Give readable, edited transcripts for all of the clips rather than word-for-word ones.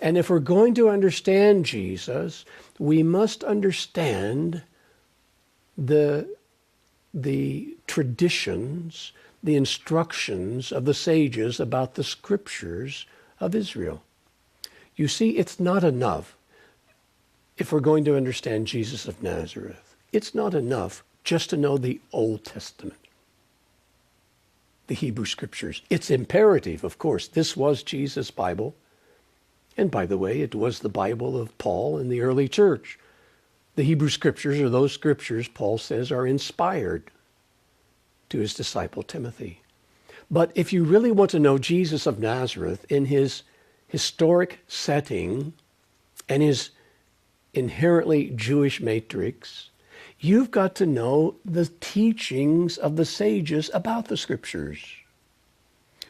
And if we're going to understand Jesus, we must understand the traditions, the instructions of the sages about the scriptures of Israel. You see, it's not enough, if we're going to understand Jesus of Nazareth, it's not enough just to know the Old Testament, the Hebrew scriptures. It's imperative, of course. This was Jesus' Bible. And by the way, it was the Bible of Paul in the early church. The Hebrew scriptures are those scriptures Paul says are inspired to his disciple Timothy. But if you really want to know Jesus of Nazareth in his historic setting and his inherently Jewish matrix, you've got to know the teachings of the sages about the scriptures.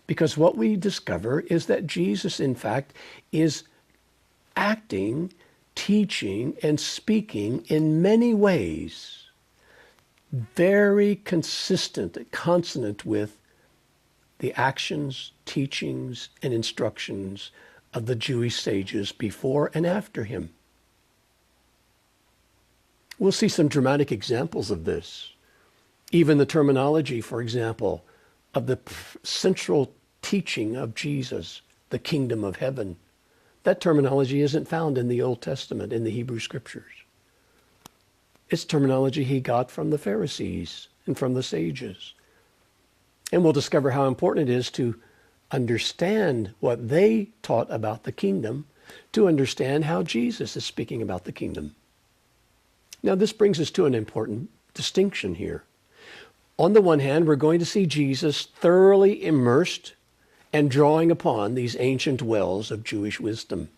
Because what we discover is that Jesus, in fact, is acting, teaching, and speaking in many ways very consistent, consonant with the actions, teachings, and instructions of the Jewish sages before and after him. We'll see some dramatic examples of this. Even the terminology, for example, of the central teaching of Jesus, the kingdom of heaven. That terminology isn't found in the Old Testament, in the Hebrew scriptures. It's terminology he got from the Pharisees and from the sages. And we'll discover how important it is to understand what they taught about the kingdom to understand how Jesus is speaking about the kingdom. Now, this brings us to an important distinction here. On the one hand, we're going to see Jesus thoroughly immersed and drawing upon these ancient wells of Jewish wisdom.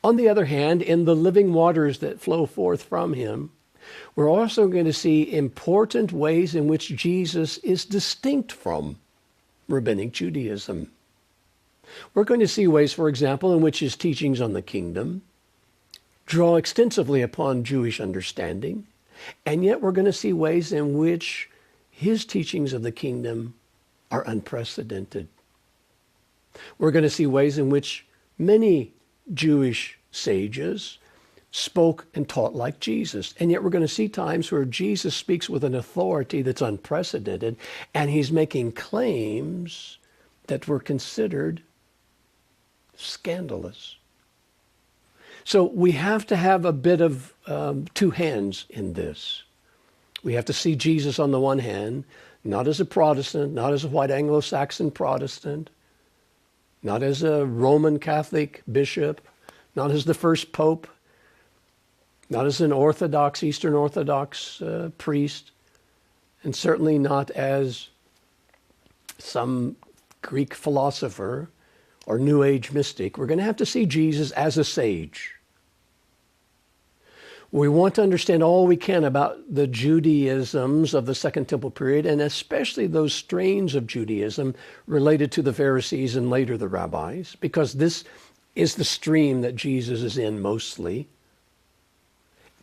On the other hand, in the living waters that flow forth from him, we're also going to see important ways in which Jesus is distinct from rabbinic Judaism. We're going to see ways, for example, in which his teachings on the kingdom draw extensively upon Jewish understanding, and yet we're going to see ways in which his teachings of the kingdom are unprecedented. We're going to see ways in which many Jewish sages spoke and taught like Jesus. And yet we're going to see times where Jesus speaks with an authority that's unprecedented, and he's making claims that were considered scandalous. So we have to have a bit of two hands in this. We have to see Jesus on the one hand, not as a Protestant, not as a white Anglo-Saxon Protestant, not as a Roman Catholic bishop, not as the first pope, not as an Orthodox, Eastern Orthodox priest, and certainly not as some Greek philosopher or New Age mystic. We're going to have to see Jesus as a sage. We want to understand all we can about the Judaisms of the Second Temple period, and especially those strains of Judaism related to the Pharisees and later the rabbis, because this is the stream that Jesus is in mostly.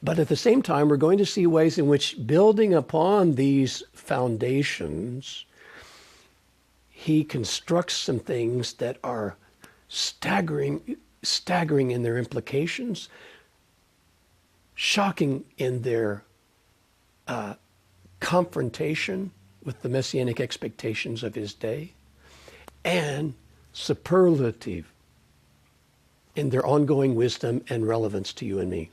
But at the same time, we're going to see ways in which, building upon these foundations, he constructs some things that are staggering in their implications, shocking in their confrontation with the messianic expectations of his day, and superlative in their ongoing wisdom and relevance to you and me.